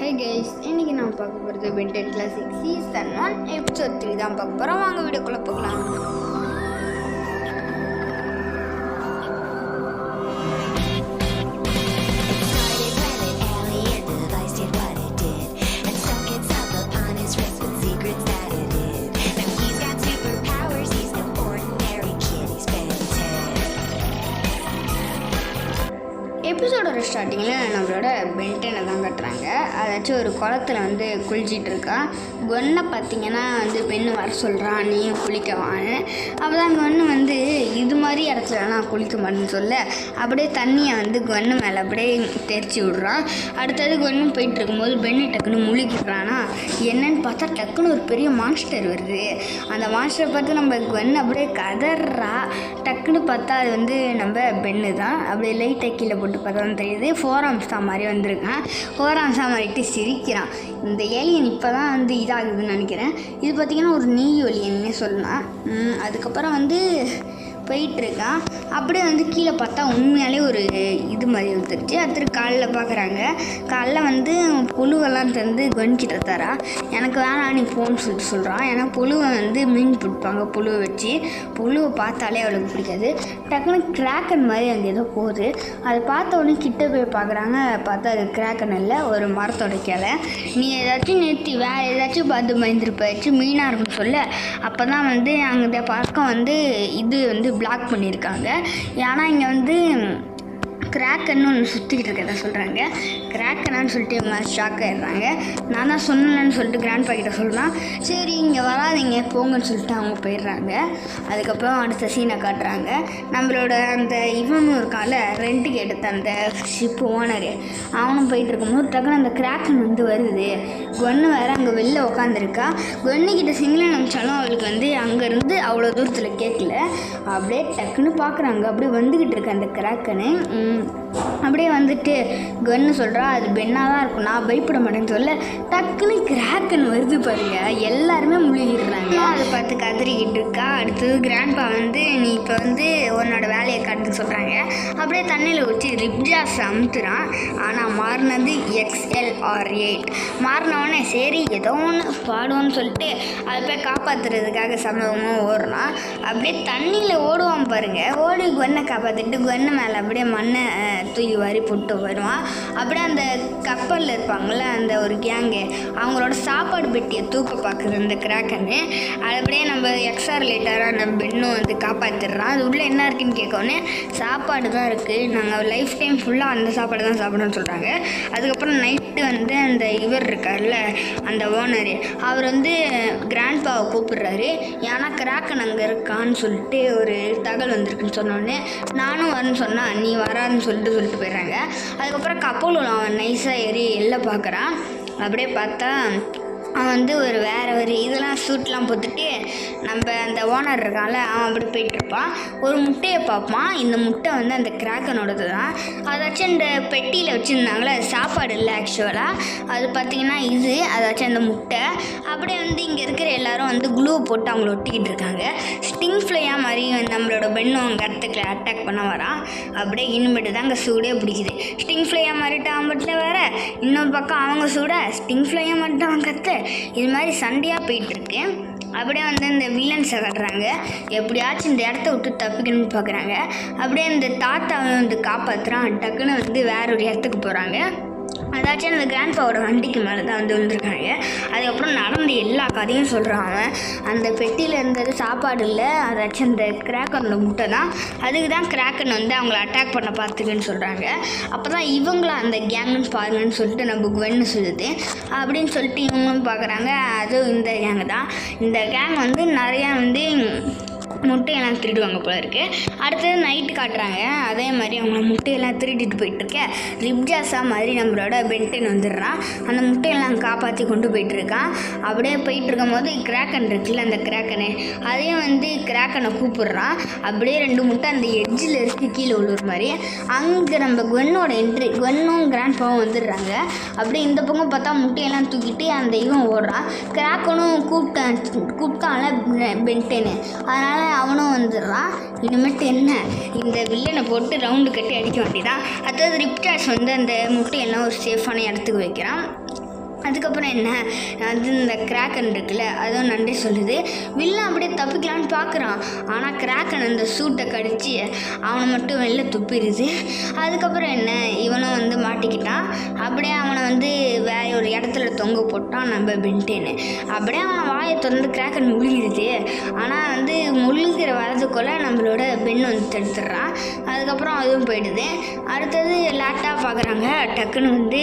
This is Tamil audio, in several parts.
ஹே கைஸ், இன்றைக்கி நான் பார்க்க போகிறது பென்டென் கிளாசிக் சீசன் 1 எபிசோட் 3 தான் பார்க்க போகிறோம். வாங்க வீடியோக்குள்ளே போகலாம். எபிசோடோட ஸ்டார்டிங்கில் நம்மளோட பென்டனை தான் கட்டுறாங்க. அதாச்சும் ஒரு குளத்தில் வந்து குளிச்சிட்டு இருக்கான். கொன்னை பார்த்திங்கன்னா வந்து பெண்ணு வர சொல்கிறான், நீயும் குளிக்கவான்னு. அப்போ தான் கொன்று வந்து இது மாதிரி இடத்துல நான் குளிக்க மாட்டேன்னு சொல்ல அப்படியே தண்ணியை வந்து கொன்று மேலே அப்படியே தெரிச்சு விட்றான். அடுத்தது கொன்று போயிட்டு இருக்கும்போது பெண்ணு டக்குன்னு முழுகிடுறானா. என்னன்னு பார்த்தா டக்குன்னு ஒரு பெரிய மான்ஸ்டர் வருது. அந்த மான்ஸ்டரை பார்த்து நம்ம கொன்று அப்படியே கதறா. டக்குன்னு பார்த்தா அது வந்து நம்ம பெண்ணு தான். அப்படியே லைட்டை கீழே போட்டு பார்த்தா தெரியுது. ஃபோராம்ஸா மாதிரி வந்திருக்கான். ஃபோராம்ஸா மாதிரிட்டு சிரிக்கிறான். இந்த ஏலியன் இப்போ தான் வந்து இதாகுதுன்னு நினைக்கிறேன். இது பார்த்திங்கன்னா ஒரு நீய் ஏலியன்னே சொல்லலாம். அதுக்கப்புறம் வந்து போயிட்டுருக்கான். அப்படியே வந்து கீழே பார்த்தா உண்மையாலே ஒரு இது மாதிரி வந்துருச்சு. அடுத்து காலில் பார்க்குறாங்க. காலில் வந்து புழுவெல்லாம் தந்து கவனிக்கிட்ட தரா. எனக்கு வேணாம் நீ போன்னு சொல்கிறான். ஏன்னா புழுவை வந்து மீன் பிடிப்பாங்க புழுவை வச்சு. புழுவை பார்த்தாலே அவளுக்கு பிடிக்காது. டக்குன்னு கிராக்கன் மாதிரி அங்கே ஏதோ போகுது. அதை பார்த்த உடனே கிட்ட போய் பார்க்குறாங்க. பார்த்தா அது கிராக்கன் இல்லை, ஒரு மரத்தோட கிளை. நீ ஏதாச்சும் நிறுத்தி வேறு ஏதாச்சும் பார்த்து பயந்துருப்பாச்சும் மீனாக இருக்குன்னு சொல்ல. அப்போ தான் வந்து அங்கே பக்கம் வந்து இது வந்து பிளாக் பண்ணியிருக்காங்க. ஏன்னா இங்கே வந்து கிராக்கன்னு ஒன்று சுற்றிக்கிட்டு இருக்கதா சொல்கிறாங்க. கிராக்கனான்னு சொல்லிட்டு மாதிரி ஷாக் ஆகிடுறாங்க. நான் தான் சொன்னேன்னு சொல்லிட்டு கிராண்ட் பாக்கிட்ட சொல்கிறான். சரி இங்கே வராதிங்க போங்கன்னு சொல்லிட்டு அவங்க போயிடுறாங்க. அதுக்கப்புறம் அடுத்த சீனை காட்டுறாங்க. நம்மளோட அந்த இவனும் இருக்கால ரெண்ட்டுக்கு எடுத்த அந்த ஷிப்பு ஓனரு, அவனும் போயிட்டு இருக்கும்போது டக்குன்னு அந்த கிராக்கன் வந்து வருது. கொன்று வேறு அங்கே வெளில உட்காந்துருக்கா. கொன்னுக்கிட்ட சிங்கில் நினச்சாலும் அவளுக்கு வந்து அங்கேருந்து அவ்வளோ தூரத்தில் கேட்கல. அப்படியே டக்குன்னு பார்க்குறாங்க. அப்படியே வந்துக்கிட்டு இருக்கு அந்த கிராக்கனு. அப்படியே வந்துட்டு கன்னு சொல்கிறா அது பெண்ணாக தான் இருக்கும், நான் பயப்பட மாட்டேன்னு சொல்ல டக்குன்னு கிராக்கன் வருது பாருங்க. எல்லாருமே முழுகிடுறாங்க. அதை பார்த்து கதறிக்கிட்டு இருக்கா. அடுத்தது கிராண்ட்பா வந்து நீ இப்போ வந்து உன்னோட வேலையை காட்டுன்னு சொல்கிறாங்க. அப்படியே தண்ணியில் ஊற்றி ரிப்ஜாஸ் அமுத்துறான். ஆனால் மாறினது XLR8 மாறினவொடனே சரி ஏதோ ஒன்று பாடுவோன்னு சொல்லிட்டு அதை போய் காப்பாற்றுறதுக்காக சம்பவமாக ஓடுறான். அப்படியே தண்ணியில் ஓடுவான் பாருங்க. ஓடி கொன்னை காப்பாற்றிட்டு கொன்னை மேலே அப்படியே மண்ணை தூக்கி வாரி போட்டு வருவான். அப்படியே அந்த கப்பலில் இருப்பாங்கள்ல அந்த ஒரு கேங்கு, அவங்களோட சாப்பாடு பெட்டியை தூக்க பார்க்குது அந்த கிராக்கன்னு. அப்படியே நம்ம XR8 நம்ம பெண்ணும் வந்து காப்பாற்றிடுறான். அது உள்ளே என்ன இருக்குன்னு கேட்கவுடனே சாப்பாடு தான் இருக்குது, நாங்கள் லைஃப் டைம் ஃபுல்லாக அந்த சாப்பாடு தான் சாப்பிடணும்னு சொல்கிறாங்க. அதுக்கப்புறம் நைட்டு வந்து அந்த இவர் இருக்கார்ல அந்த ஓனரு, அவர் வந்து கிராண்ட்பாவை கூப்பிடுறாரு. ஏன்னா கிராக்கன் அங்கே இருக்கான்னு சொல்லிட்டு ஒரு தகவல் வந்திருக்குன்னு சொன்னோடனே நானும் வரேன்னு சொன்னால் நீ வரான்னு சொல்லிட்டு போயிடுறாங்க. அதுக்கப்புறம் கப்பலில் அவன் நைஸாக ஏறி எல்லாம் பார்க்குறான். அப்படியே பார்த்தா அவன் வந்து வேறு ஒரு இதெல்லாம் சூட்லாம் போட்டுட்டு நம்ம அந்த ஓனர் இருக்கான்ல அவன் அப்படி போயிட்டுருப்பான். ஒரு முட்டையை பார்ப்பான். இந்த முட்டை வந்து அந்த கிராக்கனோடது தான். அதாச்சும் இந்த பெட்டியில் வச்சுருந்தாங்களே சாப்பாடு இல்லை ஆக்சுவலாக அது பார்த்திங்கன்னா இது அதாச்சும் அந்த முட்டை. அப்படியே வந்து இங்கே இருக்கிற எல்லோரும் வந்து க்ளூ போட்டு அவங்கள ஒட்டிக்கிட்டு இருக்காங்க. ஸ்டிங் ஃப்ளையாக மாதிரி நம்மளோட பெண்ணும் அங்கே இடத்துக்கு அட்டாக் பண்ண வரான். அப்படியே இனிமேட்டு தான் அங்கே சூடே பிடிக்குது. ஸ்டிங் ஃப்ளையாக மாறிட்டு அவங்கட்டில் வேறு இன்னொரு பக்கம் அவங்க சூட ஸ்டிங் ஃப்ளையாக மாறிட்டு அவன் கற்று இது மாதிரி சண்டையாக போயிட்டுருக்கு. அப்படியே வந்து இந்த வில்லன்ஸை கட்டுறாங்க. எப்படியாச்சும் இந்த இடத்த விட்டு தப்பிக்கணும்னு பார்க்குறாங்க. அப்படியே இந்த தாத்தாவை வந்து காப்பாற்றுறான். டக்குன்னு வந்து வேற ஒரு இடத்துக்கு போகிறாங்க. அதாச்சும் அந்த கிராண்ட்பாவோட வண்டிக்கு மேலே தான் வந்து விழுந்துருக்காங்க. அதுக்கப்புறம் நடந்த எல்லா கதையும் சொல்கிறான். அந்த பெட்டியில் இருந்தது சாப்பாடு இல்லை, அதாச்சும் அந்த கிராக்கனோட முட்டை தான். அதுக்கு தான் கிராக்கன் வந்து அவங்கள அட்டாக் பண்ண பார்த்துக்குன்னு சொல்கிறாங்க. அப்போ தான் இவங்களும் அந்த கேங்குன்னு பாருங்கன்னு சொல்லிட்டு நம்ம குவன்னு சொல்லுது. அப்படின்னு சொல்லிட்டு இவங்களும் பார்க்குறாங்க. அதுவும் இந்த கேங்கு தான். இந்த கேங் வந்து நிறையா வந்து முட்டையெல்லாம் திருடுவாங்க போல இருக்குது. அடுத்தது நைட்டு காட்டுறாங்க. அதே மாதிரி அவங்க முட்டையெல்லாம் திருடிட்டு போயிட்டுருக்க ரிப்ஜாஸா மாதிரி நம்மளோட பென்டன் வந்துடுறான். அந்த முட்டையெல்லாம் காப்பாற்றி கொண்டு போயிட்டுருக்கான். அப்படியே போயிட்டுருக்கும் போது கிராக்கன் இருக்குல்ல அந்த கிராக்கனு, அதையும் வந்து கிராக்கனை கூப்பிட்றான். அப்படியே 2 முட்டை அந்த எட்ஜில் இருக்குது கீழே உள்ளூர் மாதிரி. அங்கே நம்ம கொன்னோட என்ட்ரி கொன்னும் கிராண்ட்பாவும் வந்துடுறாங்க. அப்படியே இந்த பக்கம் பார்த்தா முட்டையெல்லாம் தூக்கிட்டு அந்த இவன் ஓடுறான். கிராக்கனும் கூப்பிட்டான்ல பென்டனு, அதனால் அவனும் வந்துடுறான். இனிமேட்டு என்ன இந்த வில்லனை போட்டு ரவுண்டு கட்டி அடிக்க வேண்டியதான். அதாவது ரிப்டாஸ் வந்து அந்த முட்டையெல்லாம் ஒரு சேஃபான இடத்துக்கு வைக்கிறான். அதுக்கப்புறம் என்ன, அது இந்த கிராக்கன் இருக்குல்ல அதுவும் நன்றி சொல்லுது. வில்லன் அப்படியே தப்பிக்கலான்னு பார்க்குறான். ஆனால் கிராக்கன் அந்த சூட்டை கடிச்சு அவனை மட்டும் வெளில துப்பிடுது. அதுக்கப்புறம் என்ன, இவனும் வந்து மாட்டிக்கிட்டான். அப்படியே அவனை வந்து வேற ஒரு இடத்துல தொங்க போட்டான் நம்ம பென்டேனு. அப்படியே அவனை வாயை திறந்து கிராக்கன் முழுகிடுது. ஆனால் வந்து முழுகிற வரதுக்குள்ளே நம்மளோட பென் வந்து தடுத்துடுறான். அதுக்கப்புறம் அதுவும் போயிடுது. அடுத்தது லேட்டாக பார்க்குறாங்க. டக்குன்னு வந்து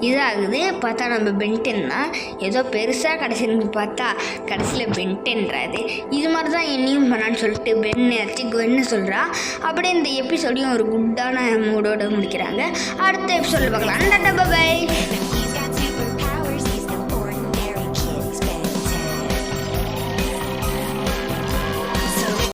இதாகுது. பார்த்தா நம்ம பென்டென் தான். ஏதோ பெருசாக கடைசின்னு பார்த்தா கடைசியில் பென்டென்றாது. இது மாதிரி தான் என்னையும் பண்ணான்னு சொல்லிட்டு குவென்னு சொல்கிறா. அப்படியே இந்த எபிசோடையும் ஒரு குட்டான மூடோடு முடிக்கிறாங்க. அடுத்த எபிசோடில் பார்க்கலாம். பை.